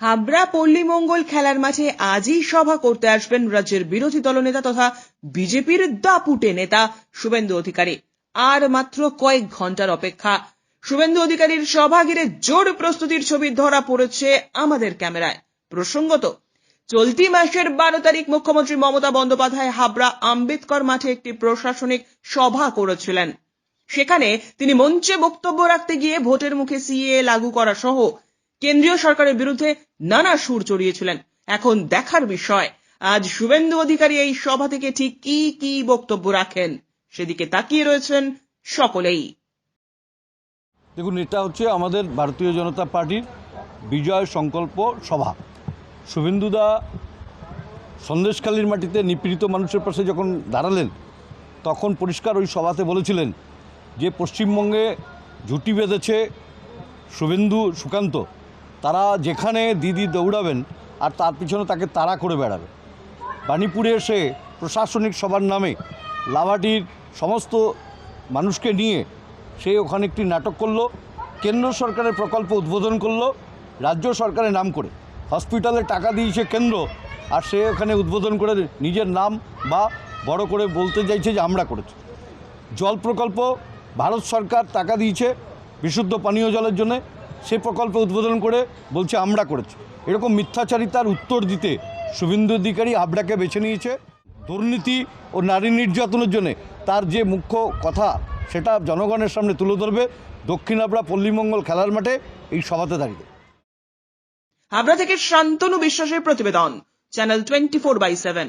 হাবড়া পল্লীমঙ্গল খেলার মাঠে আজই সভা করতে আসবেন রাজ্যের বিরোধী দলনেতা তথা বিজেপির দাপুটে নেতা শুভেন্দু অধিকারী। আর মাত্র কয়েক ঘন্টার অপেক্ষা। শুভেন্দু অধিকারীর সভা ঘিরে জোর প্রস্তুতির ছবি ধরা পড়েছে আমাদের ক্যামেরায়। প্রসঙ্গত, চলতি মাসের 12 তারিখ মুখ্যমন্ত্রী মমতা বন্দ্যোপাধ্যায় হাবড়া আম্বেদকর মাঠে একটি প্রশাসনিক সভা করেছিলেন। সেখানে তিনি মঞ্চে বক্তব্য রাখতে গিয়ে ভোটের মুখে সিএএ লাগু করা সহ কেন্দ্রীয় সরকারের বিরুদ্ধে নানা সুর চড়িয়েছিলেন। এখন দেখার বিষয় আজ শুভেন্দু অধিকারী এই সভা থেকে ঠিক কি বক্তব্য রাখেন, সেদিকে তাকিয়ে রয়েছেন সকলেই। দেখুন, এটা হচ্ছে আমাদের ভারতীয় জনতা পার্টির বিজয় সংকল্প সভা। শুভেন্দুদা সন্দেশখালীর মাটিতে নিপীড়িত মানুষের পাশে যখন দাঁড়ালেন, তখন পরিষ্কার ওই সভাতে বলেছিলেন যে পশ্চিমবঙ্গে জুটি বেঁধেছে শুভেন্দু সুকান্ত, তারা যেখানে দিদি দৌড়াবেন আর তার পিছনে তাকে তাড়া করে বেড়াবে। বাণীপুরে এসে প্রশাসনিক সভার নামে লাভাটির সমস্ত মানুষকে নিয়ে সে ওখানে একটি নাটক করলো, কেন্দ্র সরকারের প্রকল্প উদ্বোধন করলো রাজ্য সরকারের নাম করে। হসপিটালে টাকা দিয়েছে কেন্দ্র, আর সে ওখানে উদ্বোধন করে নিজের নাম বা বড় করে বলতে চাইছে যে আমরা করেছি। জল প্রকল্প ভারত সরকার টাকা দিয়েছে বিশুদ্ধ পানীয় জলের জন্য, সে প্রকল্প উদ্বোধন করে বলছে আমরা করেছি। এরকম মিথ্যাচারিতার উত্তর দিতে শুভেন্দু অধিকারী হাবড়াকে বেছে নিয়েছে। দুর্নীতি ও নারী নির্যাতনের জন্য তার যে মুখ্য কথা, সেটা জনগণের সামনে তুলে ধরবে দক্ষিণ হাবড়া পল্লীমঙ্গল খেলার মাঠে এই সভাতে দাঁড়িয়ে। হাবড়া থেকে শান্তনু বিশ্বাসের প্রতিবেদন, চ্যানেল 24/7।